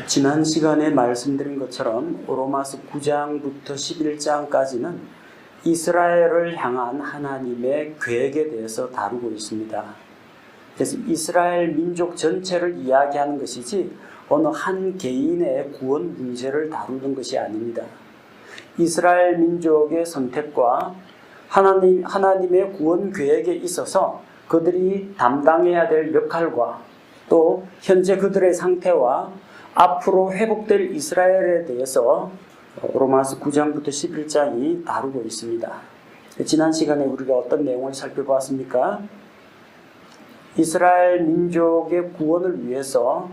지난 시간에 말씀드린 것처럼 로마서 9장부터 11장까지는 이스라엘을 향한 하나님의 계획에 대해서 다루고 있습니다. 그래서 이스라엘 민족 전체를 이야기하는 것이지 어느 한 개인의 구원 문제를 다루는 것이 아닙니다. 이스라엘 민족의 선택과 하나님의 구원 계획에 있어서 그들이 담당해야 될 역할과 또 현재 그들의 상태와 앞으로 회복될 이스라엘에 대해서 로마서 9장부터 11장이 다루고 있습니다. 지난 시간에 우리가 어떤 내용을 살펴보았습니까? 이스라엘 민족의 구원을 위해서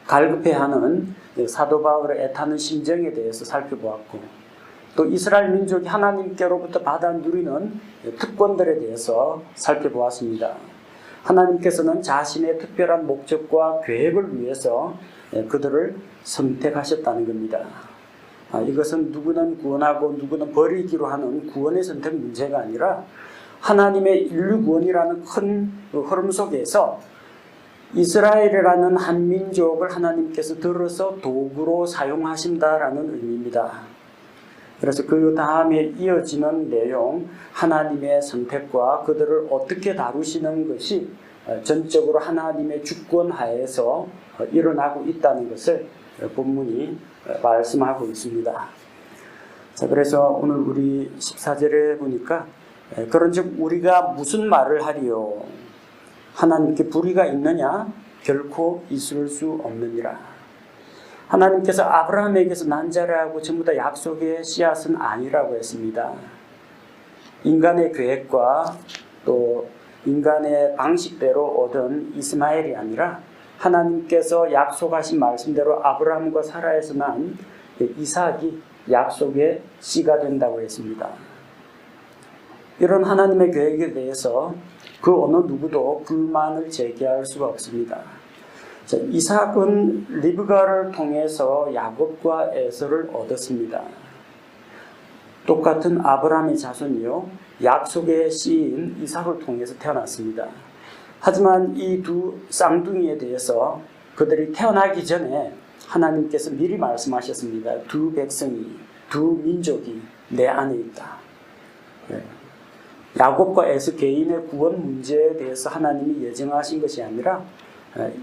갈급해하는 사도 바울의 애타는 심정에 대해서 살펴보았고, 또 이스라엘 민족이 하나님께로부터 받아 누리는 특권들에 대해서 살펴보았습니다. 하나님께서는 자신의 특별한 목적과 계획을 위해서 그들을 선택하셨다는 겁니다. 이것은 누구는 구원하고 누구는 버리기로 하는 구원의 선택 문제가 아니라 하나님의 인류 구원이라는 큰 흐름 속에서 이스라엘이라는 한 민족을 하나님께서 들어서 도구로 사용하신다라는 의미입니다. 그래서 그 다음에 이어지는 내용, 하나님의 선택과 그들을 어떻게 다루시는 것이 전적으로 하나님의 주권 하에서 일어나고 있다는 것을 본문이 말씀하고 있습니다. 자, 그래서 오늘 우리 14절에 보니까 그런즉 우리가 무슨 말을 하리요? 하나님께 불의가 있느냐? 결코 있을 수 없느니라. 하나님께서 아브라함에게서 난 자라고 전부 다 약속의 씨앗은 아니라고 했습니다. 인간의 계획과 또 인간의 방식대로 얻은 이스마엘이 아니라 하나님께서 약속하신 말씀대로 아브라함과 사라에서 난 이삭이 약속의 씨가 된다고 했습니다. 이런 하나님의 계획에 대해서 그 어느 누구도 불만을 제기할 수가 없습니다. 자, 이삭은 리브가를 통해서 야곱과 에서를 얻었습니다. 똑같은 아브라함의 자손이요, 약속의 씨인 이삭을 통해서 태어났습니다. 하지만 이 두 쌍둥이에 대해서 그들이 태어나기 전에 하나님께서 미리 말씀하셨습니다. 두 백성이, 두 민족이 내 안에 있다. 야곱과 에서 개인의 구원 문제에 대해서 하나님이 예정하신 것이 아니라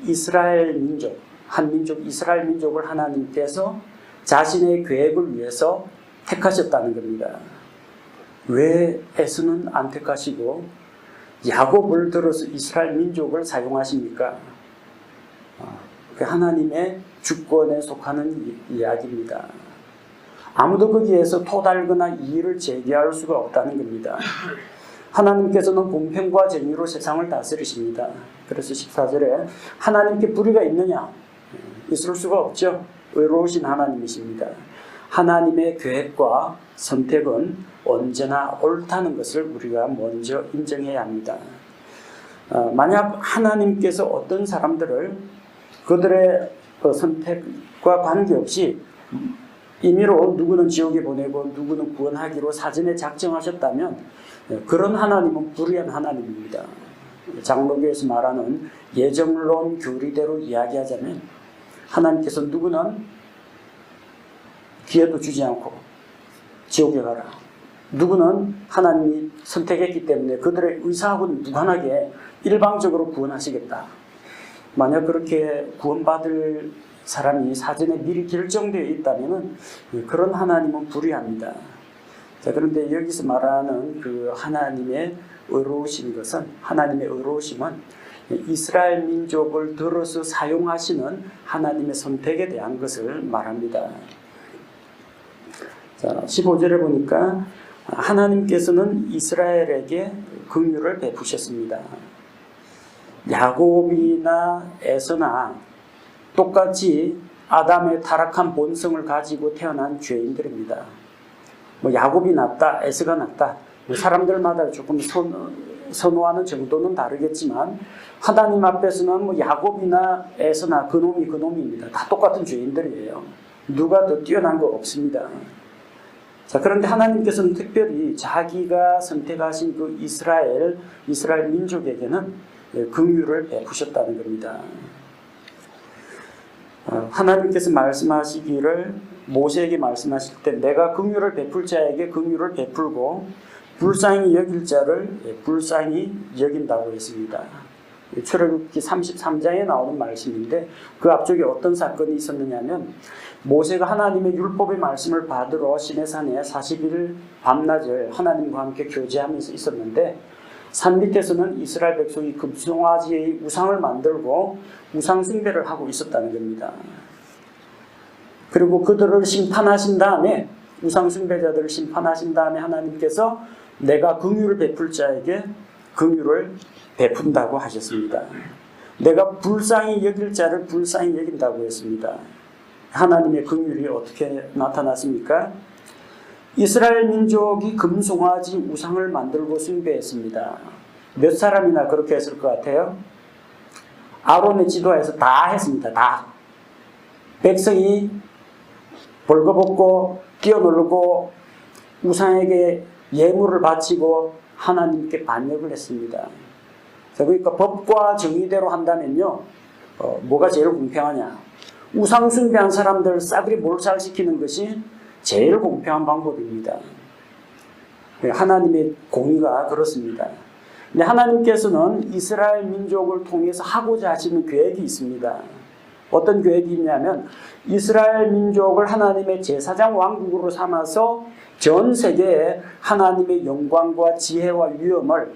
이스라엘 민족, 한 민족 이스라엘 민족을 하나님께서 자신의 계획을 위해서 택하셨다는 겁니다. 왜 에서는 안 택하시고 야곱을 들어서 이스라엘 민족을 사용하십니까? 하나님의 주권에 속하는 이야기입니다. 아무도 거기에서 토달거나 이의를 제기할 수가 없다는 겁니다. 하나님께서는 공평과 정의로 세상을 다스리십니다. 그래서 14절에 하나님께 불의가 있느냐? 있을 수가 없죠. 의로우신 하나님이십니다. 하나님의 계획과 선택은 언제나 옳다는 것을 우리가 먼저 인정해야 합니다. 만약 하나님께서 어떤 사람들을 그들의 선택과 관계없이 임의로 누구는 지옥에 보내고 누구는 구원하기로 사전에 작정하셨다면 그런 하나님은 불의한 하나님입니다. 장로교에서 말하는 예정론 교리대로 이야기하자면 하나님께서 누구는 기회도 주지 않고 지옥에 가라, 누구는 하나님이 선택했기 때문에 그들의 의사하고는 무관하게 일방적으로 구원하시겠다. 만약 그렇게 구원받을 사람이 사전에 미리 결정되어 있다면 그런 하나님은 불의합니다. 자, 그런데 여기서 말하는 그 하나님의 의로우신 것은, 하나님의 의로우심은 이스라엘 민족을 들어서 사용하시는 하나님의 선택에 대한 것을 말합니다. 자, 15절에 보니까 하나님께서는 이스라엘에게 긍휼을 베푸셨습니다. 야곱이나 에서나 똑같이 아담의 타락한 본성을 가지고 태어난 죄인들입니다. 야곱이 낫다, 에서가 낫다, 사람들마다 조금 선호하는 정도는 다르겠지만 하나님 앞에서는 야곱이나 에서나 그놈입니다. 다 똑같은 죄인들이에요. 누가 더 뛰어난 거 없습니다. 자, 그런데 하나님께서는 특별히 자기가 선택하신 그 이스라엘 민족에게는 긍휼을 베푸셨다는 겁니다. 하나님께서 말씀하시기를 모세에게 말씀하실 때 내가 긍휼을 베풀 자에게 긍휼을 베풀고 불쌍히 여길 자를 불쌍히 여긴다고 했습니다. 출애굽기 33장에 나오는 말씀인데 그 앞쪽에 어떤 사건이 있었느냐면 모세가 하나님의 율법의 말씀을 받으러 시내산에 40일 밤낮을 하나님과 함께 교제하면서 있었는데 산 밑에서는 이스라엘 백성이 금송아지의 우상을 만들고 우상 숭배를 하고 있었다는 겁니다. 그리고 그들을 심판하신 다음에 우상 숭배자들을 심판하신 다음에 하나님께서 내가 긍휼을 베풀 자에게 긍휼을 베푼다고 하셨습니다. 내가 불쌍히 여길 자를 불쌍히 여긴다고 했습니다. 하나님의 긍휼이 어떻게 나타났습니까? 이스라엘 민족이 금송아지 우상을 만들고 숭배했습니다. 몇 사람이나 그렇게 했을 것 같아요? 아론의 지도에서 다 했습니다. 다. 백성이 벌거벗고 뛰어놀고 우상에게 예물을 바치고 하나님께 반역을 했습니다. 그러니까 법과 정의대로 한다면요, 뭐가 제일 공평하냐? 우상 숭배한 사람들 싸그리 몰살시키는 것이 제일 공평한 방법입니다. 하나님의 공의가 그렇습니다. 근데 하나님께서는 이스라엘 민족을 통해서 하고자 하시는 계획이 있습니다. 어떤 계획이 있냐면 이스라엘 민족을 하나님의 제사장 왕국으로 삼아서 전 세계에 하나님의 영광과 지혜와 위엄을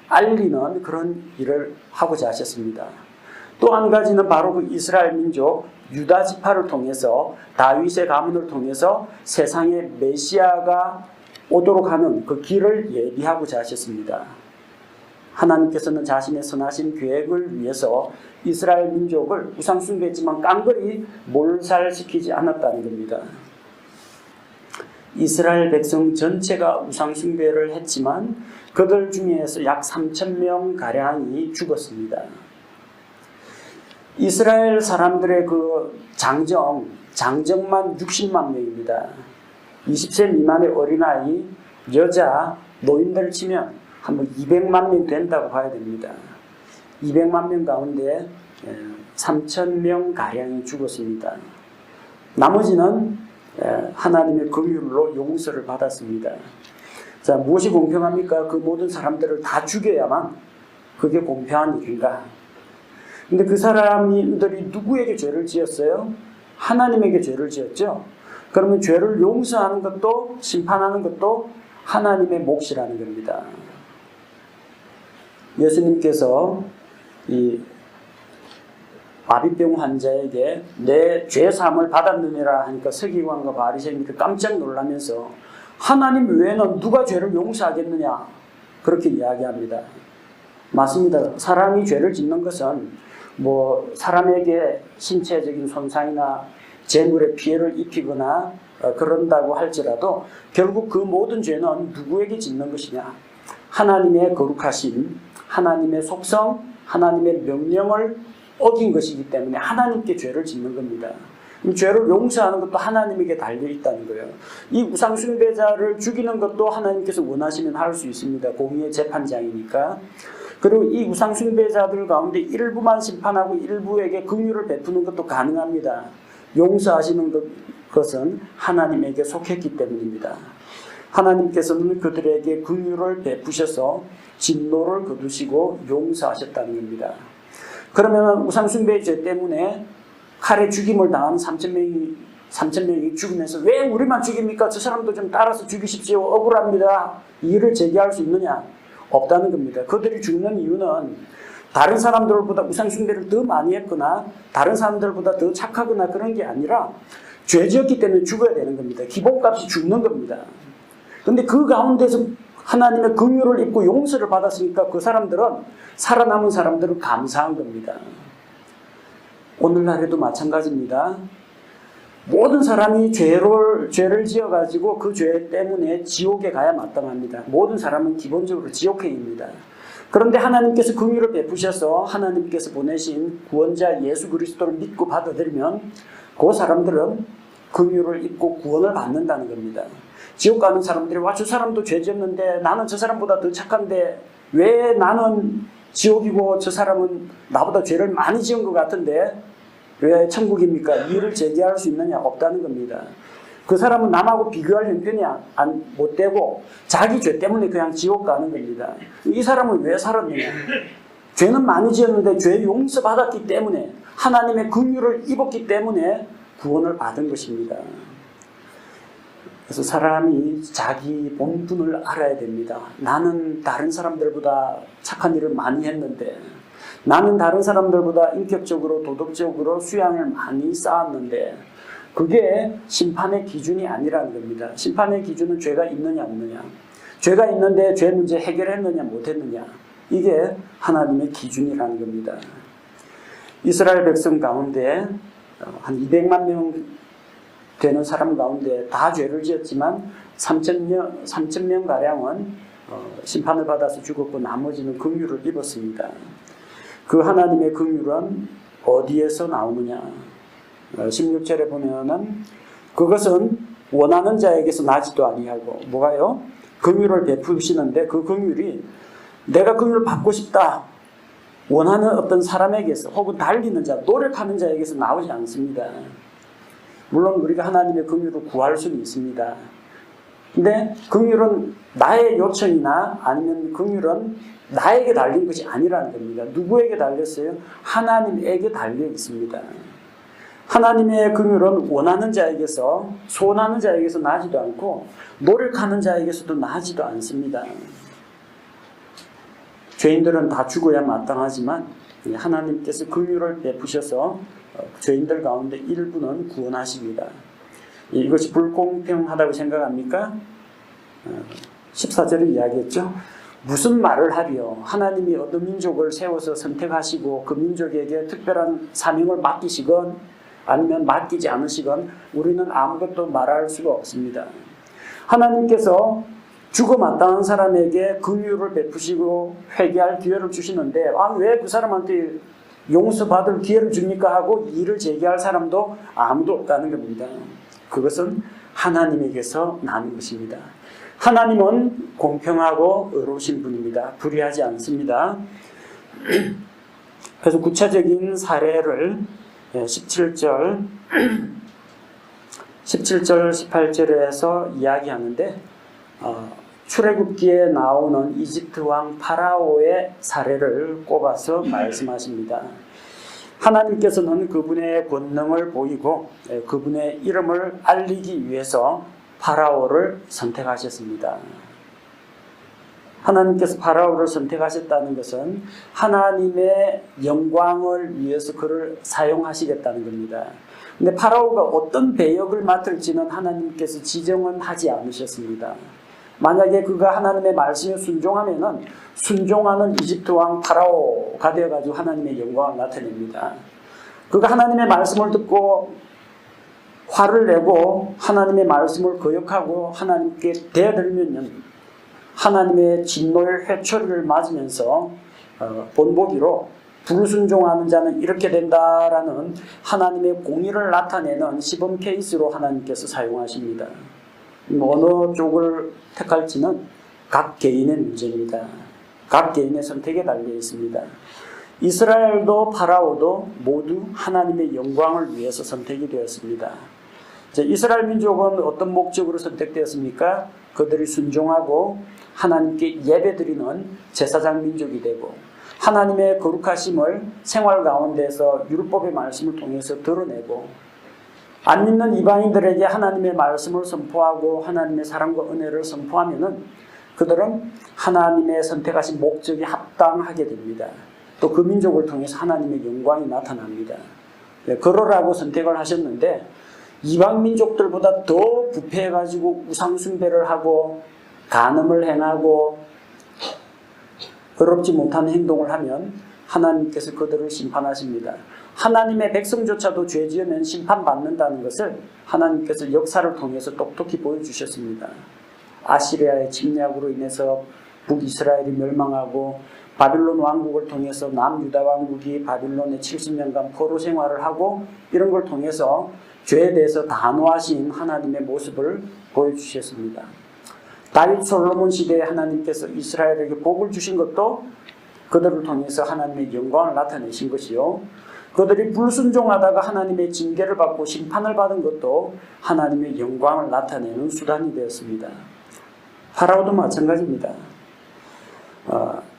알리는 그런 일을 하고자 하셨습니다. 또 한 가지는 바로 그 이스라엘 민족 유다 지파를 통해서 다윗의 가문을 통해서 세상에 메시아가 오도록 하는 그 길을 예비하고자 하셨습니다. 하나님께서는 자신의 선하신 계획을 위해서 이스라엘 민족을 우상 숭배했지만 깡그리 몰살시키지 않았다는 겁니다. 이스라엘 백성 전체가 우상 숭배를 했지만 그들 중에서 약 3,000명가량이 죽었습니다. 이스라엘 사람들의 그 장정만 60만 명입니다. 20세 미만의 어린아이, 여자, 노인들을 치면 한 200만 명 된다고 봐야 됩니다. 200만 명 가운데 3,000명 가량이 죽었습니다. 나머지는 하나님의 긍휼로 용서를 받았습니다. 자, 무엇이 공평합니까? 그 모든 사람들을 다 죽여야만 그게 공평한 일인가? 근데 그 사람들이 누구에게 죄를 지었어요? 하나님에게 죄를 지었죠. 그러면 죄를 용서하는 것도 심판하는 것도 하나님의 몫이라는 겁니다. 예수님께서 이 마비병 환자에게 내 죄사함을 받았느니라 하니까 서기관과 바리새인들이 깜짝 놀라면서 하나님 외에는 누가 죄를 용서하겠느냐 그렇게 이야기합니다. 맞습니다. 사람이 죄를 짓는 것은 뭐 사람에게 신체적인 손상이나 재물에 피해를 입히거나 그런다고 할지라도 결국 그 모든 죄는 누구에게 짓는 것이냐? 하나님의 거룩하심, 하나님의 속성, 하나님의 명령을 어긴 것이기 때문에 하나님께 죄를 짓는 겁니다. 죄를 용서하는 것도 하나님에게 달려 있다는 거예요. 이 우상 숭배자를 죽이는 것도 하나님께서 원하시면 할 수 있습니다. 공의의 재판장이니까. 그리고 이 우상 숭배자들 가운데 일부만 심판하고 일부에게 긍휼을 베푸는 것도 가능합니다. 용서하시는 것은 하나님에게 속했기 때문입니다. 하나님께서는 그들에게 긍휼을 베푸셔서 진노를 거두시고 용서하셨다는 겁니다. 그러면 우상 숭배의 죄 때문에 칼에 죽임을 당한 3,000명이 죽으면서 왜 우리만 죽입니까? 저 사람도 좀 따라서 죽이십시오. 억울합니다. 이의를 제기할 수 있느냐? 없다는 겁니다. 그들이 죽는 이유는 다른 사람들보다 우상 숭배를 더 많이 했거나 다른 사람들보다 더 착하거나 그런 게 아니라 죄 지었기 때문에 죽어야 되는 겁니다. 기본값이 죽는 겁니다. 그런데 그 가운데서 하나님의 긍휼을 입고 용서를 받았으니까 그 사람들은 살아남은 사람들은 감사한 겁니다. 오늘날에도 마찬가지입니다. 모든 사람이 죄를 지어가지고 그 죄 때문에 지옥에 가야 마땅합니다. 모든 사람은 기본적으로 지옥행입니다. 그런데 하나님께서 긍휼을 베푸셔서 하나님께서 보내신 구원자 예수 그리스도를 믿고 받아들이면 그 사람들은 긍휼을 입고 구원을 받는다는 겁니다. 지옥 가는 사람들이 와, 저 사람도 죄 지었는데 나는 저 사람보다 더 착한데 왜 나는 지옥이고 저 사람은 나보다 죄를 많이 지은 것 같은데 왜 천국입니까? 이의를 제기할 수 있느냐? 없다는 겁니다. 그 사람은 남하고 비교할 형편이 못 되고 자기 죄 때문에 그냥 지옥 가는 겁니다. 이 사람은 왜 살았느냐? 죄는 많이 지었는데 죄 용서받았기 때문에 하나님의 긍휼을 입었기 때문에 구원을 받은 것입니다. 그래서 사람이 자기 본분을 알아야 됩니다. 나는 다른 사람들보다 착한 일을 많이 했는데, 나는 다른 사람들보다 인격적으로 도덕적으로 수양을 많이 쌓았는데, 그게 심판의 기준이 아니라는 겁니다. 심판의 기준은 죄가 있느냐 없느냐, 죄가 있는데 죄 문제 해결했느냐 못했느냐, 이게 하나님의 기준이라는 겁니다. 이스라엘 백성 가운데 한 200만 명 되는 사람 가운데 다 죄를 지었지만 3,000명 가량은 심판을 받아서 죽었고 나머지는 긍휼을 입었습니다. 그 하나님의 긍휼은 어디에서 나오느냐? 16절에 보면은 그것은 원하는 자에게서 나지도 아니하고, 뭐가요? 긍휼을 베푸시는데 그 긍휼이 내가 긍휼을 받고 싶다 원하는 어떤 사람에게서 혹은 달리는 자, 노력하는 자에게서 나오지 않습니다. 물론 우리가 하나님의 긍휼을 구할 수는 있습니다. 근데 긍휼은 나의 요청이나 아니면 긍휼은 나에게 달린 것이 아니라는 겁니다. 누구에게 달렸어요? 하나님에게 달려 있습니다. 하나님의 긍휼은 원하는 자에게서, 소원하는 자에게서 나지도 않고 노력하는 자에게서도 나지도 않습니다. 죄인들은 다 죽어야 마땅하지만 하나님께서 긍휼을 베푸셔서 죄인들 가운데 일부는 구원하십니다. 이것이 불공평하다고 생각합니까? 14절에 이야기했죠. 무슨 말을 하리요? 하나님이 어떤 민족을 세워서 선택하시고 그 민족에게 특별한 사명을 맡기시건 아니면 맡기지 않으시건 우리는 아무것도 말할 수가 없습니다. 하나님께서 죽어 마땅한 사람에게 긍휼을 베푸시고 회개할 기회를 주시는데 왜 그 사람한테 용서받을 기회를 줍니까 하고 이의를 제기할 사람도 아무도 없다는 겁니다. 그것은 하나님에게서 나는 것입니다. 하나님은 공평하고 의로우신 분입니다. 불의하지 않습니다. 그래서 구체적인 사례를 17절 18절에서 이야기하는데 출애굽기에 나오는 이집트 왕 파라오의 사례를 꼽아서 말씀하십니다. 하나님께서는 그분의 권능을 보이고 그분의 이름을 알리기 위해서 파라오를 선택하셨습니다. 하나님께서 파라오를 선택하셨다는 것은 하나님의 영광을 위해서 그를 사용하시겠다는 겁니다. 근데 파라오가 어떤 배역을 맡을지는 하나님께서 지정은 하지 않으셨습니다. 만약에 그가 하나님의 말씀에 순종하면은 순종하는 이집트 왕 파라오가 되어가지고 하나님의 영광을 나타냅니다. 그가 하나님의 말씀을 듣고 화를 내고 하나님의 말씀을 거역하고 하나님께 대들면은 하나님의 진노의 회초리를 맞으면서 본보기로 불순종하는 자는 이렇게 된다라는 하나님의 공의를 나타내는 시범 케이스로 하나님께서 사용하십니다. 어느 쪽을 택할지는 각 개인의 문제입니다. 각 개인의 선택에 달려 있습니다. 이스라엘도 파라오도 모두 하나님의 영광을 위해서 선택이 되었습니다. 이스라엘 민족은 어떤 목적으로 선택되었습니까? 그들이 순종하고 하나님께 예배드리는 제사장 민족이 되고 하나님의 거룩하심을 생활 가운데서 율법의 말씀을 통해서 드러내고 안 믿는 이방인들에게 하나님의 말씀을 선포하고 하나님의 사랑과 은혜를 선포하면은 그들은 하나님의 선택하신 목적에 합당하게 됩니다. 또 그 민족을 통해서 하나님의 영광이 나타납니다. 그러라고 선택을 하셨는데 이방 민족들보다 더 부패해가지고 우상숭배를 하고 간음을 행하고 의롭지 못한 행동을 하면 하나님께서 그들을 심판하십니다. 하나님의 백성조차도 죄 지으면 심판받는다는 것을 하나님께서 역사를 통해서 똑똑히 보여주셨습니다. 아시리아의 침략으로 인해서 북이스라엘이 멸망하고 바빌론 왕국을 통해서 남유다 왕국이 바빌론에 70년간 포로 생활을 하고 이런 걸 통해서 죄에 대해서 단호하신 하나님의 모습을 보여주셨습니다. 다윗 솔로몬 시대에 하나님께서 이스라엘에게 복을 주신 것도 그들을 통해서 하나님의 영광을 나타내신 것이요. 그들이 불순종하다가 하나님의 징계를 받고 심판을 받은 것도 하나님의 영광을 나타내는 수단이 되었습니다. 파라오도 마찬가지입니다.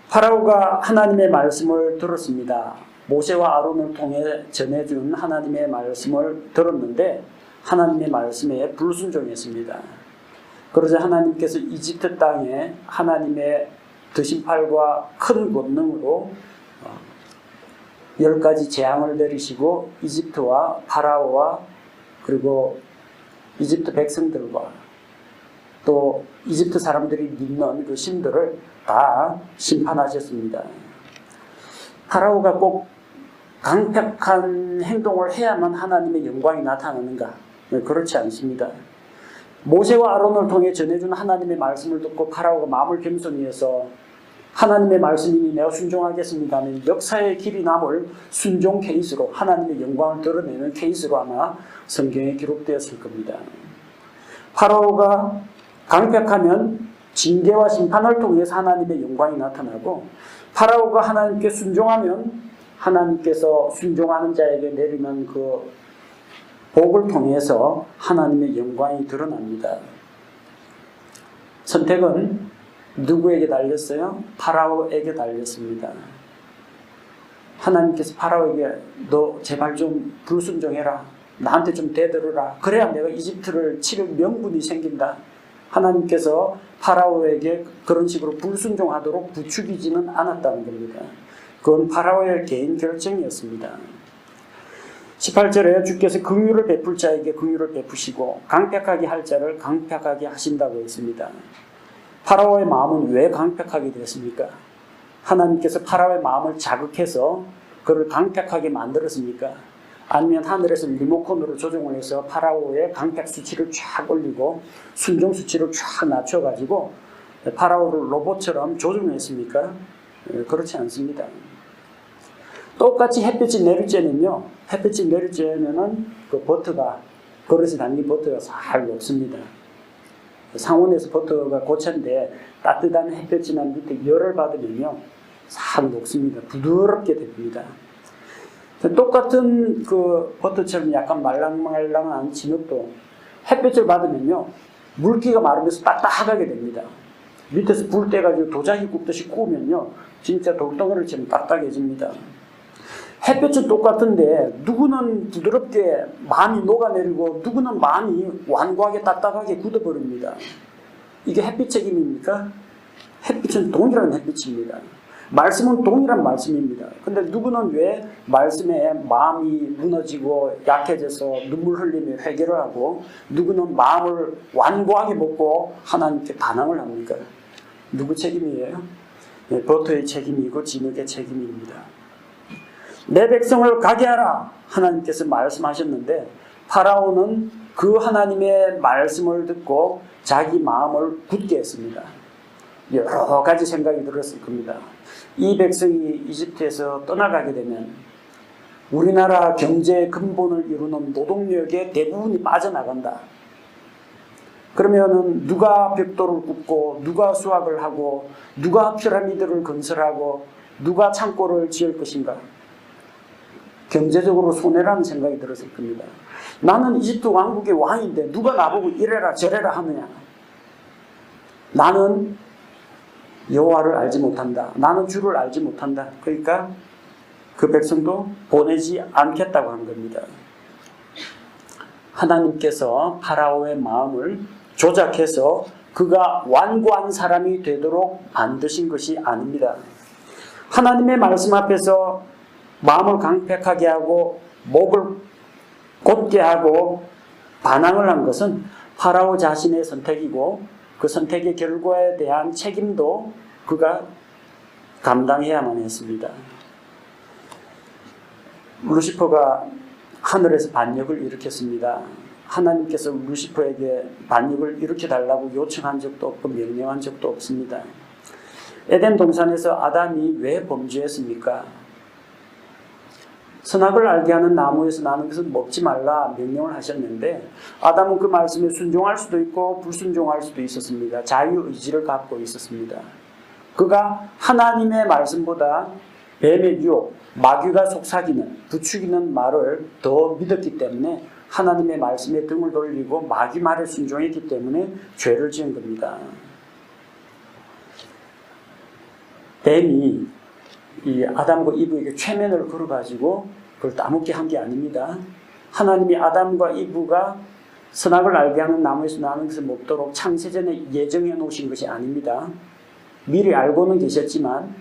파라오가 하나님의 말씀을 들었습니다. 모세와 아론을 통해 전해준 하나님의 말씀을 들었는데 하나님의 말씀에 불순종했습니다. 그러자 하나님께서 이집트 땅에 하나님의 드신 팔과 큰 권능으로 10가지 재앙을 내리시고 이집트와 파라오와 그리고 이집트 백성들과 또 이집트 사람들이 믿는 그 신들을 다 심판하셨습니다. 파라오가 꼭 강력한 행동을 해야만 하나님의 영광이 나타나는가? 그렇지 않습니다. 모세와 아론을 통해 전해준 하나님의 말씀을 듣고 파라오가 마음을 겸손히 해서 하나님의 말씀이니 내가 순종하겠습니다는 역사의 길이 남을 순종 케이스로 하나님의 영광을 드러내는 케이스로 아마 성경에 기록되었을 겁니다. 파라오가 강력하면 징계와 심판을 통해서 하나님의 영광이 나타나고 파라오가 하나님께 순종하면 하나님께서 순종하는 자에게 내리는 그 복을 통해서 하나님의 영광이 드러납니다. 선택은 누구에게 달렸어요? 파라오에게 달렸습니다. 하나님께서 파라오에게 너 제발 좀 불순종해라. 나한테 좀 대들어라. 그래야 내가 이집트를 치를 명분이 생긴다. 하나님께서 파라오에게 그런 식으로 불순종하도록 부추기지는 않았다는 겁니다. 그건 파라오의 개인 결정이었습니다. 18절에 주께서 긍휼을 베풀 자에게 긍휼을 베푸시고 강팍하게 할 자를 강팍하게 하신다고 했습니다. 파라오의 마음은 왜 강팍하게 됐습니까? 하나님께서 파라오의 마음을 자극해서 그를 강팍하게 만들었습니까? 아니면 하늘에서 리모컨으로 조정을 해서 파라오의 강팍 수치를 쫙 올리고 순종 수치를 쫙 낮춰가지고 파라오를 로봇처럼 조정했습니까? 그렇지 않습니다. 똑같이 햇빛이 내릴 때는요, 햇빛이 내릴 때는 그 버터가, 그릇에 담긴 버터가 잘 녹습니다. 상온에서 버터가 고체인데 따뜻한 햇빛이나 밑에 열을 받으면요, 잘 녹습니다. 부드럽게 됩니다. 똑같은 그 버터처럼 약간 말랑말랑한 진흙도 햇빛을 받으면요, 물기가 마르면서 딱딱하게 됩니다. 밑에서 불 떼가지고 도자기 굽듯이 구우면요, 진짜 돌덩어리처럼 딱딱해집니다. 햇빛은 똑같은데 누구는 부드럽게 많이 녹아내리고 누구는 많이 완고하게 딱딱하게 굳어버립니다. 이게 햇빛 책임입니까? 햇빛은 동일한 햇빛입니다. 말씀은 동일한 말씀입니다. 근데 누구는 왜 말씀에 마음이 무너지고 약해져서 눈물 흘리며 회개를 하고 누구는 마음을 완고하게 먹고 하나님께 반항을 합니까? 누구 책임이에요? 네, 버터의 책임이고 진흙의 책임입니다. 내 백성을 가게 하라 하나님께서 말씀하셨는데 파라오는 그 하나님의 말씀을 듣고 자기 마음을 굳게 했습니다. 여러 가지 생각이 들었을 겁니다. 이 백성이 이집트에서 떠나가게 되면 우리나라 경제의 근본을 이루는 노동력의 대부분이 빠져나간다. 그러면은 누가 벽돌을 굽고 누가 수확을 하고 누가 피라미드를 건설하고 누가 창고를 지을 것인가? 경제적으로 손해라는 생각이 들었을 겁니다. 나는 이집트 왕국의 왕인데 누가 나보고 이래라 저래라 하느냐. 나는 여호와를 알지 못한다. 나는 주를 알지 못한다. 그러니까 그 백성도 보내지 않겠다고 한 겁니다. 하나님께서 파라오의 마음을 조작해서 그가 완고한 사람이 되도록 만드신 것이 아닙니다. 하나님의 말씀 앞에서 마음을 강팍하게 하고 목을 곧게 하고 반항을 한 것은 파라오 자신의 선택이고 그 선택의 결과에 대한 책임도 그가 감당해야만 했습니다. 루시퍼가 하늘에서 반역을 일으켰습니다. 하나님께서 루시퍼에게 반역을 일으켜달라고 요청한 적도 없고 명령한 적도 없습니다. 에덴 동산에서 아담이 왜 범죄했습니까? 선악을 알게 하는 나무에서 나는 것은 먹지 말라 명령을 하셨는데 아담은 그 말씀에 순종할 수도 있고 불순종할 수도 있었습니다. 자유의지를 갖고 있었습니다. 그가 하나님의 말씀보다 뱀의 유혹, 마귀가 속삭이는 부추기는 말을 더 믿었기 때문에 하나님의 말씀에 등을 돌리고 마귀 말에 순종했기 때문에 죄를 지은 겁니다. 뱀이 이 아담과 이브에게 최면을 걸어가지고 그걸 따먹게 한 게 아닙니다. 하나님이 아담과 이브가 선악을 알게 하는 나무에서 나는 것을 먹도록 창세전에 예정해 놓으신 것이 아닙니다. 미리 알고는 계셨지만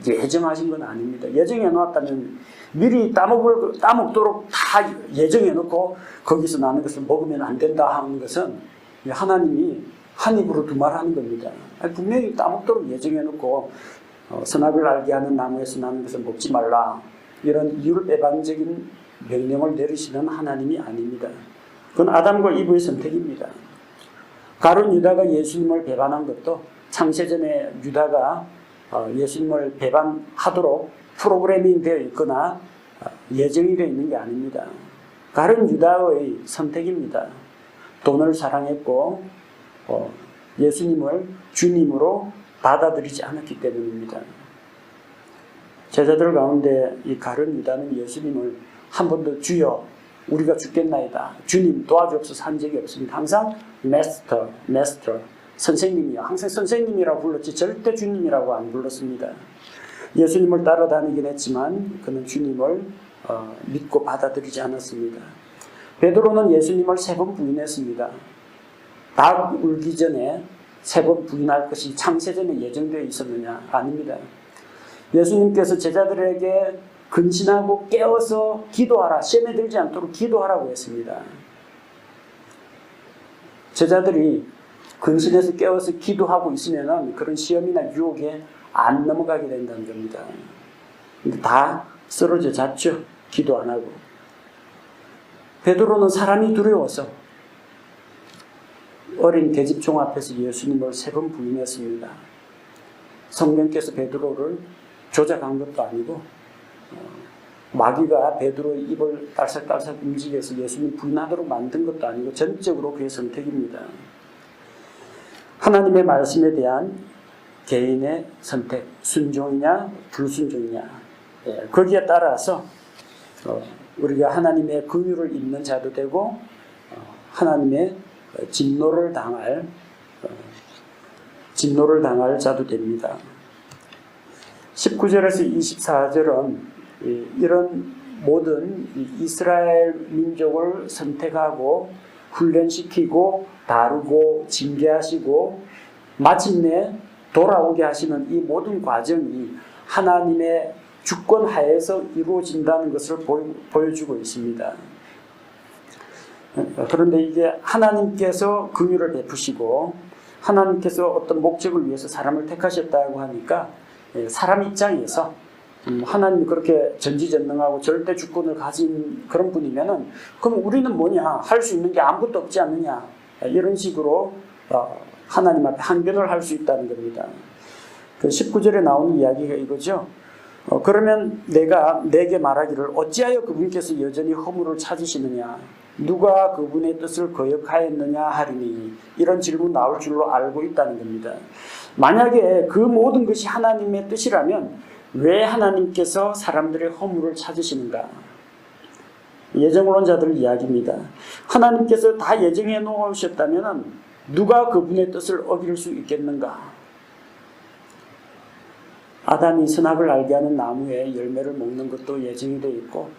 예정하신 건 아닙니다. 예정해 놓았다면 미리 따먹도록 다 예정해 놓고 거기서 나는 것을 먹으면 안 된다 하는 것은 하나님이 한 입으로 두 말 하는 겁니다. 분명히 따먹도록 예정해 놓고 선악을 알게 하는 나무에서 나는 것을 먹지 말라, 이런 이율 배반적인 명령을 내리시는 하나님이 아닙니다. 그건 아담과 이브의 선택입니다. 가룟 유다가 예수님을 배반한 것도 창세전에 유다가 예수님을 배반하도록 프로그래밍 되어 있거나 예정이 되어 있는 게 아닙니다. 가룟 유다의 선택입니다. 돈을 사랑했고 예수님을 주님으로 받아들이지 않았기 때문입니다. 제자들 가운데 이 가룟 유다는 예수님을 한 번도 주여 우리가 죽겠나이다, 주님 도와주옵소서 한 적이 없습니다. 항상 마스터 선생님이요, 항상 선생님이라고 불렀지 절대 주님이라고 안 불렀습니다. 예수님을 따라다니긴 했지만 그는 주님을 믿고 받아들이지 않았습니다. 베드로는 예수님을 3번 부인했습니다. 닭 울기 전에 3번 부인할 것이 창세전에 예정되어 있었느냐? 아닙니다. 예수님께서 제자들에게 근신하고 깨어서 기도하라, 시험에 들지 않도록 기도하라고 했습니다. 제자들이 근신해서 깨어서 기도하고 있으면 그런 시험이나 유혹에 안 넘어가게 된다는 겁니다. 근데 다 쓰러져 잤죠. 기도 안 하고. 베드로는 사람이 두려워서 어린 계집종 앞에서 예수님을 3번 부인했습니다. 성령께서 베드로를 조작한 것도 아니고 마귀가 베드로의 입을 딸싹딸싹 움직여서 예수님 부인하도록 만든 것도 아니고 전적으로 그의 선택입니다. 하나님의 말씀에 대한 개인의 선택, 순종이냐 불순종이냐, 거기에 따라서 우리가 하나님의 긍휼을 입는 자도 되고 하나님의 진노를 당할 자도 됩니다. 19절에서 24절은 이런 모든 이스라엘 민족을 선택하고 훈련시키고 다루고 징계하시고 마침내 돌아오게 하시는 이 모든 과정이 하나님의 주권 하에서 이루어진다는 것을 보여주고 있습니다. 그런데 이게 하나님께서 긍휼을 베푸시고 하나님께서 어떤 목적을 위해서 사람을 택하셨다고 하니까 사람 입장에서 하나님이 그렇게 전지전능하고 절대 주권을 가진 그런 분이면은 그럼 우리는 뭐냐, 할 수 있는 게 아무것도 없지 않느냐, 이런 식으로 하나님 앞에 항변을 할 수 있다는 겁니다. 그 19절에 나오는 이야기가 이거죠. 그러면 내게 말하기를 어찌하여 그분께서 여전히 허물을 찾으시느냐, 누가 그분의 뜻을 거역하였느냐 하리니, 이런 질문 나올 줄로 알고 있다는 겁니다. 만약에 그 모든 것이 하나님의 뜻이라면 왜 하나님께서 사람들의 허물을 찾으시는가? 예정론자들 이야기입니다. 하나님께서 다 예정해 놓으셨다면 누가 그분의 뜻을 어길 수 있겠는가? 아담이 선악을 알게 하는 나무의 열매를 먹는 것도 예정이 되어 있고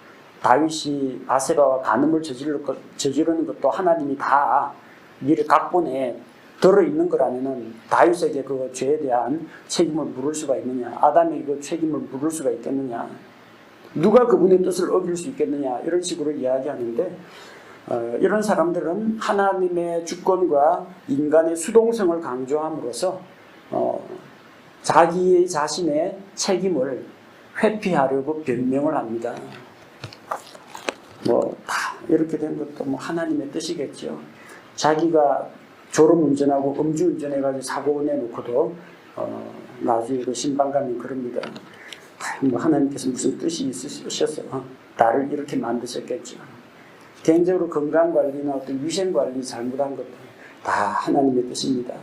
다윗이 바세바와 간음을 저지르는 것도 하나님이 다 미리 각본에 들어있는 거라면 다윗에게 그 죄에 대한 책임을 물을 수가 있느냐, 아담에게 그 책임을 물을 수가 있겠느냐, 누가 그분의 뜻을 어길 수 있겠느냐, 이런 식으로 이야기하는데 이런 사람들은 하나님의 주권과 인간의 수동성을 강조함으로써 자기 자신의 책임을 회피하려고 변명을 합니다. 다 이렇게 된 것도 하나님의 뜻이겠죠. 자기가 졸음운전하고 음주운전해가지고 사고 내놓고도 나중에 그 신방감이 그럽니다. 하나님께서 무슨 뜻이 있으셔서 나를 이렇게 만드셨겠죠. 개인적으로 건강관리나 어떤 위생관리 잘못한 것도 다 하나님의 뜻입니다.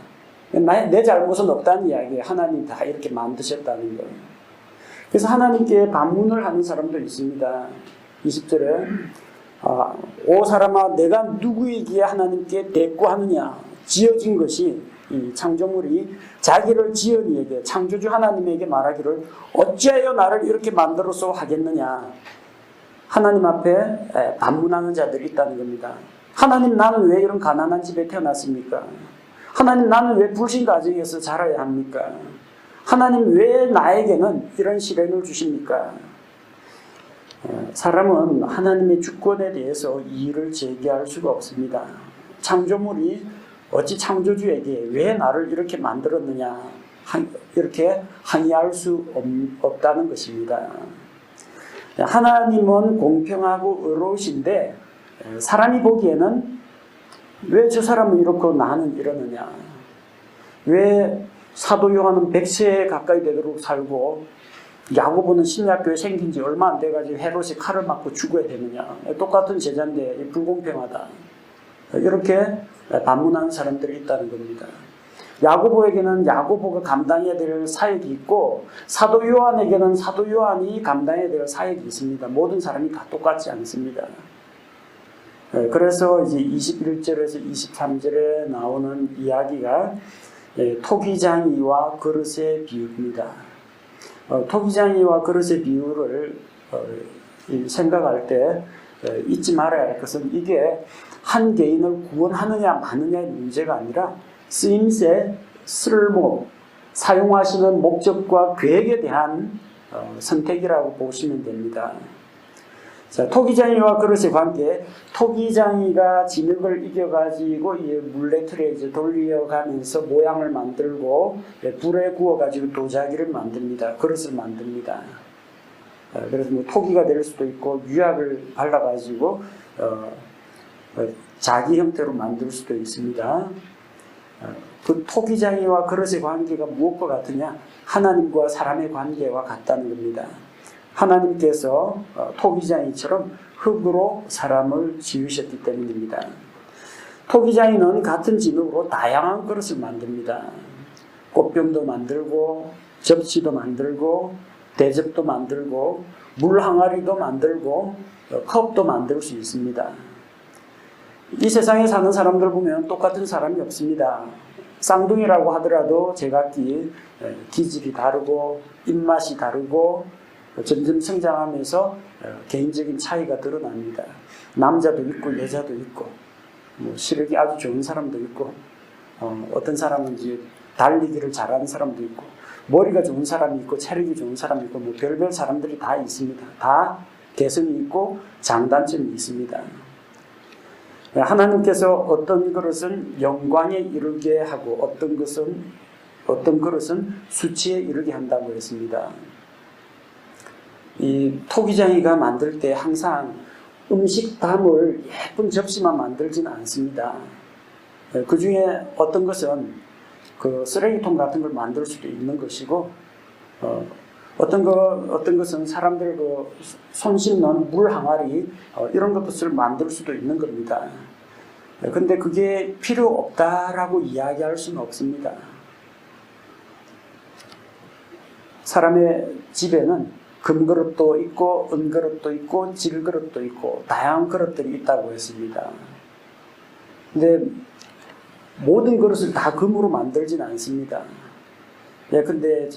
내 잘못은 없다는 이야기예요. 하나님 다 이렇게 만드셨다는 거예요. 그래서 하나님께 반문을 하는 사람도 있습니다. 20절에 오 사람아 내가 누구이기에 하나님께 대꾸하느냐. 지어진 것이 이 창조물이 자기를 지은 이에게 창조주 하나님에게 말하기를 어찌하여 나를 이렇게 만들어서 하겠느냐. 하나님 앞에 반문하는 자들이 있다는 겁니다. 하나님 나는 왜 이런 가난한 집에 태어났습니까? 하나님 나는 왜 불신 가정에서 자라야 합니까? 하나님 왜 나에게는 이런 시련을 주십니까? 사람은 하나님의 주권에 대해서 이의를 제기할 수가 없습니다. 창조물이 어찌 창조주에게 왜 나를 이렇게 만들었느냐 이렇게 항의할 수 없다는 것입니다. 하나님은 공평하고 의로우신데 사람이 보기에는 왜 저 사람은 이렇고 나는 이러느냐, 왜 사도 요한은 100세 가까이 되도록 살고 야고보는 신약교회 생긴 지 얼마 안 돼가지고 헤롯이 칼을 맞고 죽어야 되느냐, 똑같은 제자인데 불공평하다, 이렇게 반문하는 사람들이 있다는 겁니다. 야고보에게는 야고보가 감당해야 될 사역이 있고 사도 요한에게는 사도 요한이 감당해야 될 사역이 있습니다. 모든 사람이 다 똑같지 않습니다. 그래서 이제 21절에서 23절에 나오는 이야기가 토기장이와 그릇의 비유입니다. 토기장이와 그릇의 비유를 생각할 때 잊지 말아야 할 것은 이게 한 개인을 구원하느냐 마느냐의 문제가 아니라 쓰임새, 쓸모, 사용하시는 목적과 계획에 대한 선택이라고 보시면 됩니다. 자, 토기장이와 그릇의 관계, 토기장이가 진흙을 이겨가지고 이 물레틀에 이제 돌려가면서 모양을 만들고 불에 구워가지고 도자기를 만듭니다. 그릇을 만듭니다. 그래서 뭐 토기가 될 수도 있고 유약을 발라가지고 자기 형태로 만들 수도 있습니다. 그 토기장이와 그릇의 관계가 무엇과 같으냐? 하나님과 사람의 관계와 같다는 겁니다. 하나님께서 토기장이처럼 흙으로 사람을 지으셨기 때문입니다. 토기장이는 같은 진흙으로 다양한 그릇을 만듭니다. 꽃병도 만들고 접시도 만들고 대접도 만들고 물항아리도 만들고 컵도 만들 수 있습니다. 이 세상에 사는 사람들 보면 똑같은 사람이 없습니다. 쌍둥이라고 하더라도 제각기 기질이 다르고 입맛이 다르고 점점 성장하면서 개인적인 차이가 드러납니다. 남자도 있고 여자도 있고 뭐 시력이 아주 좋은 사람도 있고 어떤 사람은 이제 달리기를 잘하는 사람도 있고 머리가 좋은 사람이 있고 체력이 좋은 사람이 있고 뭐 별별 사람들이 다 있습니다. 다 개성이 있고 장단점이 있습니다. 하나님께서 어떤 그릇은 영광에 이르게 하고 어떤 그릇은 수치에 이르게 한다고 했습니다. 이 토기장이가 만들 때 항상 음식 담을 예쁜 접시만 만들지는 않습니다. 그 중에 어떤 것은 그 쓰레기통 같은 걸 만들 수도 있는 것이고, 어떤 것은 사람들 그 손 씻는 물 항아리 이런 것을 만들 수도 있는 겁니다. 근데 그게 필요 없다라고 이야기할 수는 없습니다. 사람의 집에는 금그릇도 있고 은그릇도 있고 질그릇도 있고 다양한 그릇들이 있다고 했습니다. 근데 모든 그릇을 다 금으로 만들지는 않습니다. 근데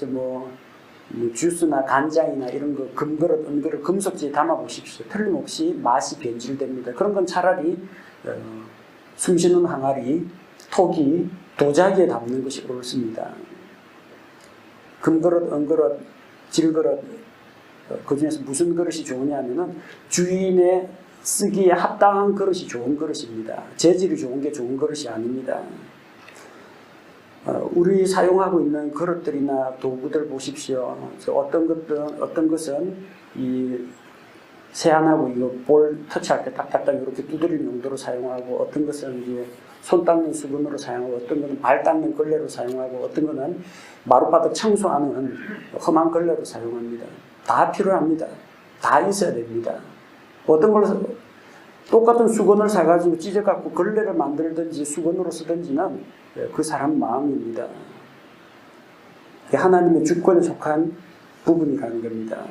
주스나 간장이나 이런 거 금그릇, 은그릇, 금속지에 담아 보십시오. 틀림없이 맛이 변질됩니다. 그런 건 차라리 숨쉬는 항아리, 토기, 도자기에 담는 것이 옳습니다. 금그릇, 은그릇, 질그릇, 그 중에서 무슨 그릇이 좋으냐면은 주인의 쓰기에 합당한 그릇이 좋은 그릇입니다. 재질이 좋은 게 좋은 그릇이 아닙니다. 우리 사용하고 있는 그릇들이나 도구들 보십시오. 어떤 것은 이 세안하고 이거 볼 터치할 때 딱딱딱 이렇게 두드리는 용도로 사용하고, 어떤 것은 이제 손 닦는 수건으로 사용하고, 어떤 것은 발 닦는 걸레로 사용하고, 어떤 것은 마룻바닥 청소하는 험한 걸레로 사용합니다. 다 필요합니다. 다 있어야 됩니다. 어떤 걸 똑같은 수건을 사가지고 찢어갖고 걸레를 만들든지 수건으로 쓰든지는 그 사람 마음입니다. 하나님의 주권에 속한 부분이라는 겁니다.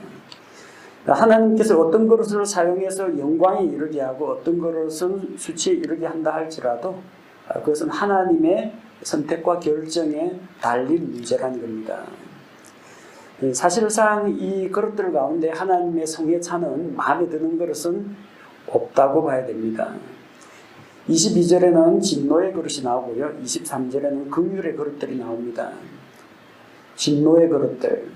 하나님께서 어떤 그릇을 사용해서 영광에 이르게 하고 어떤 그릇은 수치에 이르게 한다 할지라도 그것은 하나님의 선택과 결정에 달린 문제라는 겁니다. 사실상 이 그릇들 가운데 하나님의 성에 차는 마음에 드는 그릇은 없다고 봐야 됩니다. 22절에는 진노의 그릇이 나오고요. 23절에는 긍휼의 그릇들이 나옵니다. 진노의 그릇들,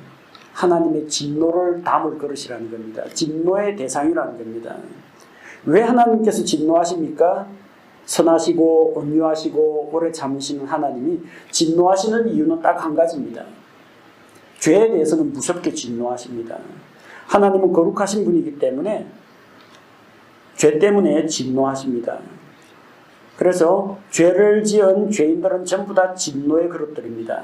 하나님의 진노를 담을 그릇이라는 겁니다. 진노의 대상이라는 겁니다. 왜 하나님께서 진노하십니까? 선하시고 온유하시고 오래 참으시는 하나님이 진노하시는 이유는 딱 한 가지입니다. 죄에 대해서는 무섭게 진노하십니다. 하나님은 거룩하신 분이기 때문에 죄 때문에 진노하십니다. 그래서 죄를 지은 죄인들은 전부 다 진노의 그릇들입니다.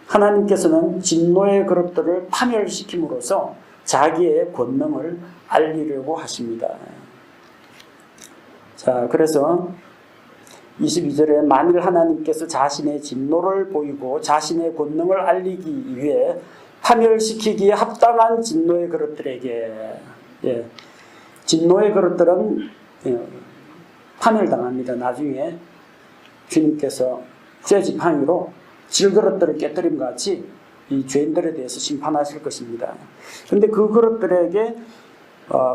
하나님께서는 진노의 그릇들을 파멸시킴으로써 자기의 권능을 알리려고 하십니다. 자, 그래서 22절에 만일 하나님께서 자신의 진노를 보이고 자신의 권능을 알리기 위해 파멸시키기에 합당한 진노의 그릇들에게, 진노의 그릇들은 파멸당합니다. 나중에 주님께서 쇠지팡이로 질그릇들을 깨뜨림과 같이 이 죄인들에 대해서 심판하실 것입니다. 그런데 그 그릇들에게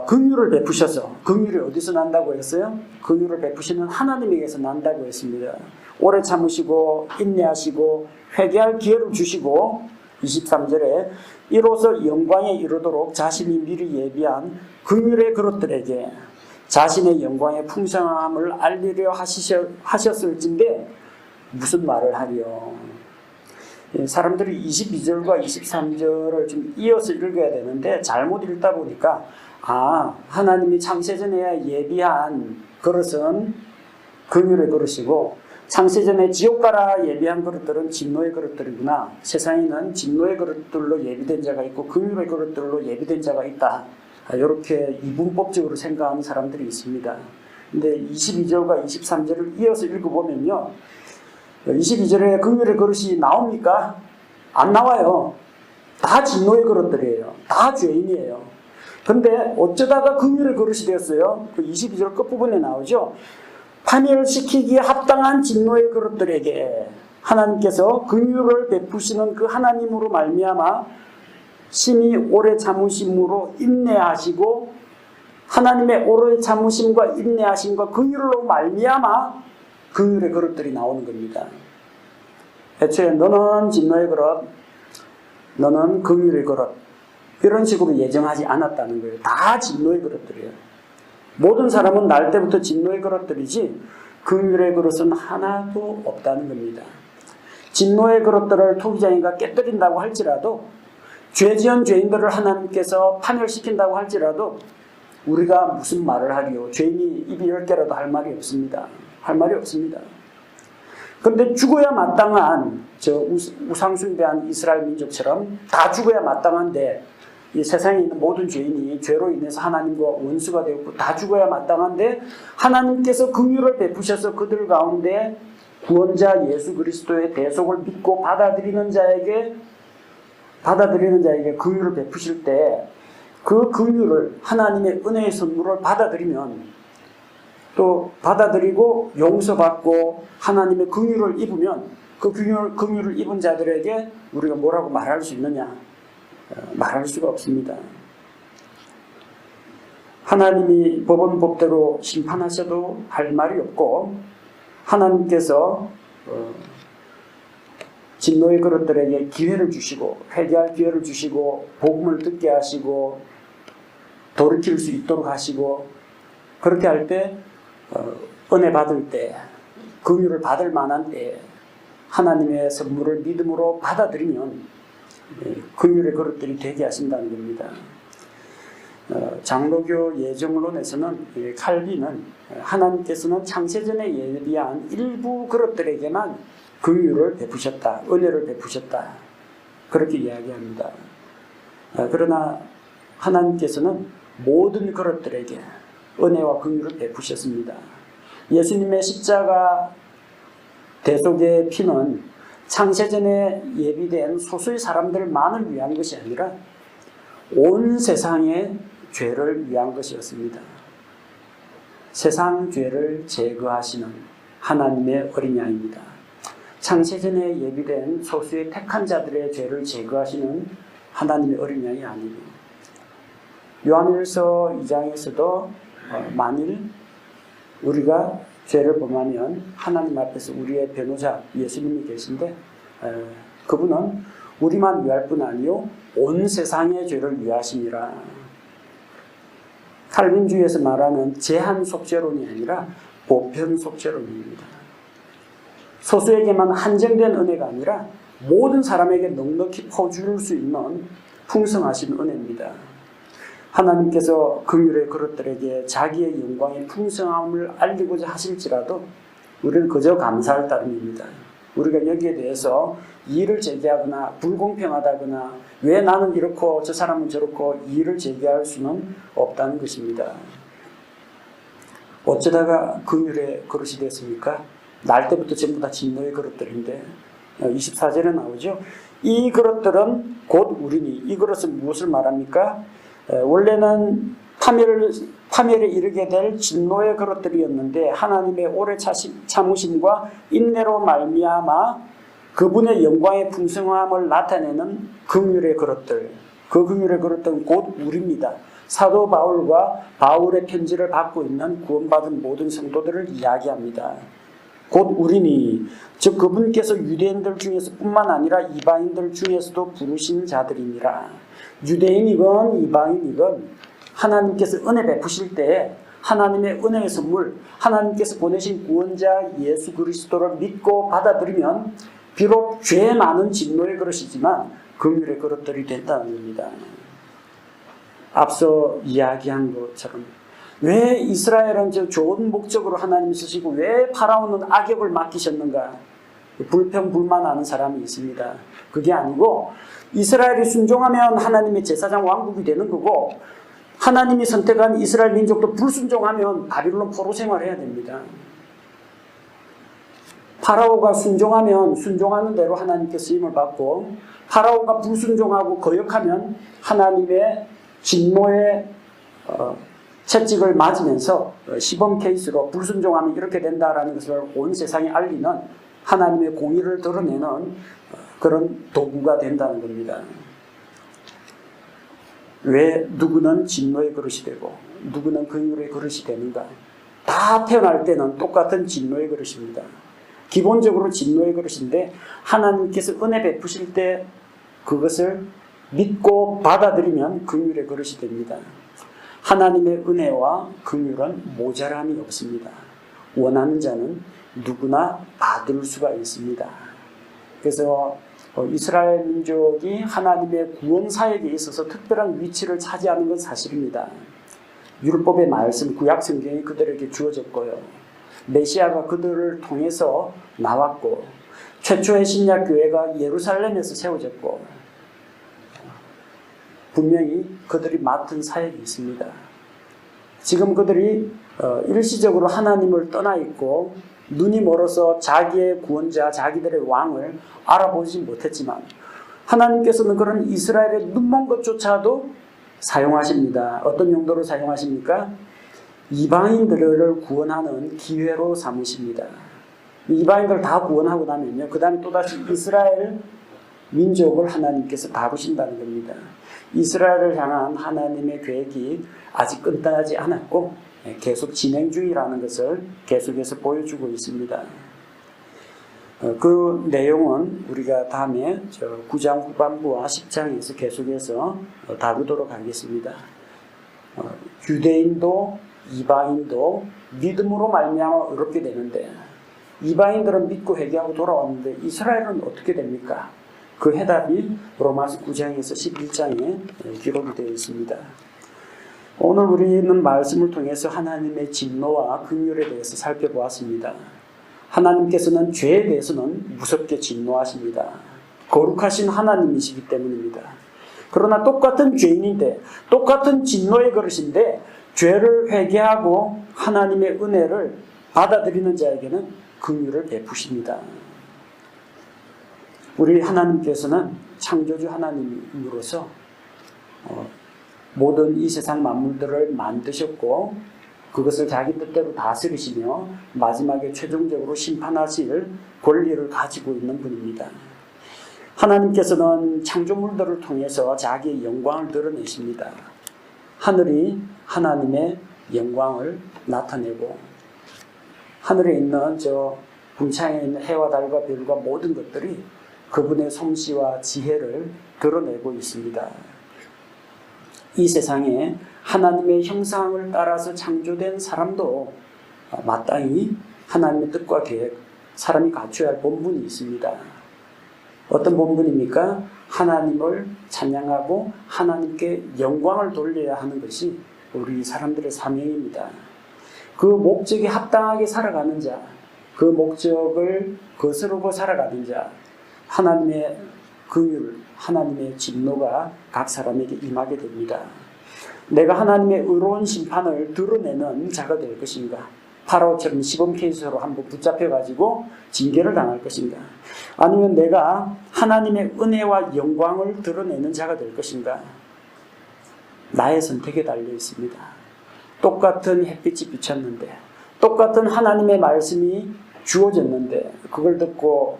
긍휼을 베푸셔서, 긍휼이 어디서 난다고 했어요? 긍휼을 베푸시는 하나님에게서 난다고 했습니다. 오래 참으시고 인내하시고 회개할 기회를 주시고 23절에 이로써 영광에 이르도록 자신이 미리 예비한 긍휼의 그릇들에게 자신의 영광의 풍성함을 알리려 하셨을진데 무슨 말을 하리요? 사람들이 22절과 23절을 좀 이어서 읽어야 되는데 잘못 읽다 보니까 하나님이 창세전에 예비한 그릇은 긍휼의 그릇이고 창세전에 지옥 가라 예비한 그릇들은 진노의 그릇들이구나. 세상에는 진노의 그릇들로 예비된 자가 있고 긍휼의 그릇들로 예비된 자가 있다. 이렇게 이분법적으로 생각하는 사람들이 있습니다. 근데 22절과 23절을 이어서 읽어보면요. 22절에 긍휼의 그릇이 나옵니까? 안 나와요. 다 진노의 그릇들이에요. 다 죄인이에요. 근데 어쩌다가 긍휼의 그릇이 되었어요? 그 22절 끝부분에 나오죠. 파멸시키기에 합당한 진노의 그릇들에게 하나님께서 긍휼을 베푸시는 그 하나님으로 말미암아 심히 오래 참으심으로 인내하시고 하나님의 오래 참으심과 인내하심과 긍휼로 말미암아 긍휼의 그릇들이 나오는 겁니다. 애초에 너는 진노의 그릇, 너는 긍휼의 그릇 이런 식으로 예정하지 않았다는 거예요. 다 진노의 그릇들이에요. 모든 사람은 날 때부터 진노의 그릇들이지 긍휼의 그릇은 하나도 없다는 겁니다. 진노의 그릇들을 토기장이가 깨뜨린다고 할지라도 죄 지은 죄인들을 하나님께서 파멸시킨다고 할지라도 우리가 무슨 말을 하리요? 죄인이 입이 10개라도 할 말이 없습니다. 할 말이 없습니다. 그런데 죽어야 마땅한 우상숭배한 이스라엘 민족처럼 다 죽어야 마땅한데 이 세상에 있는 모든 죄인이 죄로 인해서 하나님과 원수가 되었고 다 죽어야 마땅한데 하나님께서 긍휼을 베푸셔서 그들 가운데 구원자 예수 그리스도의 대속을 믿고 받아들이는 자에게 긍휼을 베푸실 때 그 긍휼을 하나님의 은혜의 선물을 받아들이면 또 받아들이고 용서받고 하나님의 긍휼을 입으면 그 긍휼을 입은 자들에게 우리가 뭐라고 말할 수 있느냐? 말할 수가 없습니다. 하나님이 법은 법대로 심판하셔도 할 말이 없고 하나님께서 진노의 그릇들에게 기회를 주시고 회개할 기회를 주시고 복음을 듣게 하시고 돌이킬 수 있도록 하시고 그렇게 할 때 은혜 받을 때 긍휼을 받을 만한 때 하나님의 선물을 믿음으로 받아들이면 긍휼의 그릇들이 되게 하신다는 겁니다. 장로교 예정론에서는 칼빈은 하나님께서는 창세전에 예비한 일부 그릇들에게만 긍휼을 베푸셨다. 은혜를 베푸셨다. 그렇게 이야기합니다. 그러나 하나님께서는 모든 그릇들에게 은혜와 긍휼을 베푸셨습니다. 예수님의 십자가 대속의 피는 창세전에 예비된 소수의 사람들만을 위한 것이 아니라 온 세상의 죄를 위한 것이었습니다. 세상 죄를 제거하시는 하나님의 어린 양입니다. 창세전에 예비된 소수의 택한 자들의 죄를 제거하시는 하나님의 어린 양이 아니고, 요한일서 2장에서도 만일 우리가 죄를 범하면 하나님 앞에서 우리의 변호자 예수님이 계신데, 그분은 우리만 위할 뿐 아니요 온 세상의 죄를 위하심이라. 칼빈주의에서 말하는 제한 속죄론이 아니라 보편 속죄론입니다. 소수에게만 한정된 은혜가 아니라 모든 사람에게 넉넉히 퍼줄 수 있는 풍성하신 은혜입니다. 하나님께서 긍휼의 그릇들에게 자기의 영광의 풍성함을 알리고자 하실지라도 우리는 그저 감사할 따름입니다. 우리가 여기에 대해서 이의를 제기하거나 불공평하다거나 왜 나는 이렇고 저 사람은 저렇고 이의를 제기할 수는 없다는 것입니다. 어쩌다가 긍휼의 그릇이 됐습니까? 날 때부터 전부 다 진노의 그릇들인데 24절에 나오죠. 이 그릇들은 곧 우리니. 이 그릇은 무엇을 말합니까? 원래는 파멸에 이르게 될 진노의 그릇들이었는데 하나님의 오래 참으심과 인내로 말미암아 그분의 영광의 풍성함을 나타내는 긍휼의 그릇들, 그 긍휼의 그릇들은 곧 우리입니다. 사도 바울과 바울의 편지를 받고 있는 구원받은 모든 성도들을 이야기합니다. 곧 우리니, 즉 그분께서 유대인들 중에서 뿐만 아니라 이방인들 중에서도 부르신 자들이니라. 유대인이건 이방인이건 하나님께서 은혜 베푸실 때 하나님의 은혜의 선물, 하나님께서 보내신 구원자 예수 그리스도를 믿고 받아들이면 비록 죄 많은 진노의 그릇이지만 긍휼의 그릇들이 된다는 겁니다. 앞서 이야기한 것처럼 왜 이스라엘은 저 좋은 목적으로 하나님이 쓰시고 왜 파라오는 악역을 맡기셨는가? 불평불만하는 사람이 있습니다. 그게 아니고 이스라엘이 순종하면 하나님의 제사장 왕국이 되는 거고, 하나님이 선택한 이스라엘 민족도 불순종하면 바빌론 포로 생활해야 됩니다. 파라오가 순종하면 순종하는 대로 하나님께 쓰임을 받고, 파라오가 불순종하고 거역하면 하나님의 진노의 채찍을 맞으면서 시범 케이스로 불순종하면 이렇게 된다라는 것을 온 세상에 알리는 하나님의 공의를 드러내는 그런 도구가 된다는 겁니다. 왜 누구는 진노의 그릇이 되고 누구는 긍휼의 그릇이 되는가? 다 태어날 때는 똑같은 진노의 그릇입니다. 기본적으로 진노의 그릇인데 하나님께서 은혜 베푸실 때 그것을 믿고 받아들이면 긍휼의 그릇이 됩니다. 하나님의 은혜와 긍휼은 모자람이 없습니다. 원하는 자는 누구나 받을 수가 있습니다. 그래서 이스라엘 민족이 하나님의 구원 사역에 있어서 특별한 위치를 차지하는 건 사실입니다. 율법의 말씀, 구약 성경이 그들에게 주어졌고요. 메시아가 그들을 통해서 나왔고, 최초의 신약 교회가 예루살렘에서 세워졌고, 분명히 그들이 맡은 사역이 있습니다. 지금 그들이 일시적으로 하나님을 떠나 있고 눈이 멀어서 자기의 구원자, 자기들의 왕을 알아보지 못했지만 하나님께서는 그런 이스라엘의 눈먼 것조차도 사용하십니다. 어떤 용도로 사용하십니까? 이방인들을 구원하는 기회로 삼으십니다. 이방인들 다 구원하고 나면요, 그 다음에 또다시 이스라엘 민족을 하나님께서 다루신다는 겁니다. 이스라엘을 향한 하나님의 계획이 아직 끝나지 않았고 계속 진행 중이라는 것을 계속해서 보여주고 있습니다. 그 내용은 우리가 다음에 9장 후반부와 10장에서 계속해서 다루도록 하겠습니다. 유대인도 이방인도 믿음으로 말미암아 의롭게 되는데, 이방인들은 믿고 회개하고 돌아왔는데 이스라엘은 어떻게 됩니까? 그 해답이 로마서 9장에서 11장에 기록이 되어 있습니다. 오늘 우리는 말씀을 통해서 하나님의 진노와 긍휼에 대해서 살펴보았습니다. 하나님께서는 죄에 대해서는 무섭게 진노하십니다. 거룩하신 하나님이시기 때문입니다. 그러나 똑같은 죄인인데, 똑같은 진노의 그릇인데 죄를 회개하고 하나님의 은혜를 받아들이는 자에게는 긍휼을 베푸십니다. 우리 하나님께서는 창조주 하나님으로서 모든 이 세상 만물들을 만드셨고 그것을 자기 뜻대로 다스리시며 마지막에 최종적으로 심판하실 권리를 가지고 있는 분입니다. 하나님께서는 창조물들을 통해서 자기의 영광을 드러내십니다. 하늘이 하나님의 영광을 나타내고 하늘에 있는 저 궁창에 있는 해와 달과 별과 모든 것들이 그분의 솜씨와 지혜를 드러내고 있습니다. 이 세상에 하나님의 형상을 따라서 창조된 사람도 마땅히 하나님의 뜻과 계획, 사람이 갖춰야 할 본분이 있습니다. 어떤 본분입니까? 하나님을 찬양하고 하나님께 영광을 돌려야 하는 것이 우리 사람들의 사명입니다. 그 목적에 합당하게 살아가는 자, 그 목적을 거스르고 살아가는 자, 하나님의 긍휼, 하나님의 진노가 각 사람에게 임하게 됩니다. 내가 하나님의 의로운 심판을 드러내는 자가 될 것인가? 파라오처럼 시범케이스로 한번 붙잡혀가지고 징계를 당할 것인가? 아니면 내가 하나님의 은혜와 영광을 드러내는 자가 될 것인가? 나의 선택에 달려 있습니다. 똑같은 햇빛이 비쳤는데, 똑같은 하나님의 말씀이 주어졌는데 그걸 듣고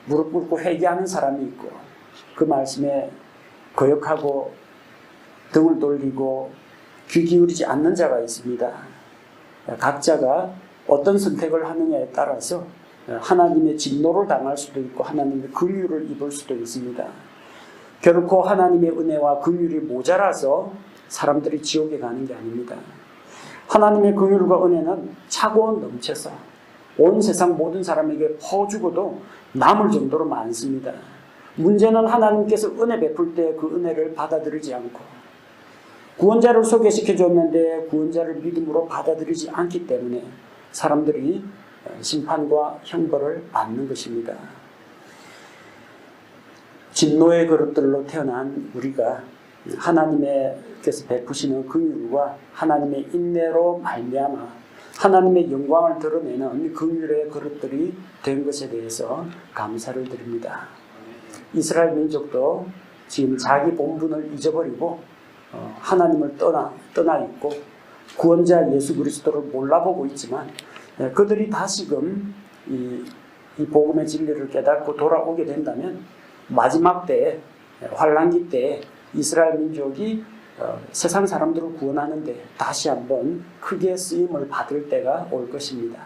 무릎 꿇고 회개하는 사람이 있고 그 말씀에 거역하고 등을 돌리고 귀 기울이지 않는 자가 있습니다. 각자가 어떤 선택을 하느냐에 따라서 하나님의 진노를 당할 수도 있고 하나님의 긍휼을 입을 수도 있습니다. 결코 하나님의 은혜와 긍휼이 모자라서 사람들이 지옥에 가는 게 아닙니다. 하나님의 긍휼과 은혜는 차고 넘쳐서 온 세상 모든 사람에게 퍼주고도 남을 정도로 많습니다. 문제는 하나님께서 은혜 베풀 때 그 은혜를 받아들이지 않고 구원자를 소개시켜 줬는데 구원자를 믿음으로 받아들이지 않기 때문에 사람들이 심판과 형벌을 받는 것입니다. 진노의 그릇들로 태어난 우리가 하나님께서 베푸시는 긍휼과 하나님의 인내로 말미암아 하나님의 영광을 드러내는 긍휼의 그릇들이 된 것에 대해서 감사를 드립니다. 이스라엘 민족도 지금 자기 본분을 잊어버리고 하나님을 떠나 있고 구원자 예수 그리스도를 몰라보고 있지만 그들이 다시금 이 복음의 진리를 깨닫고 돌아오게 된다면 마지막 때에 환란기 때에 이스라엘 민족이 세상 사람들을 구원하는데 다시 한번 크게 쓰임을 받을 때가 올 것입니다.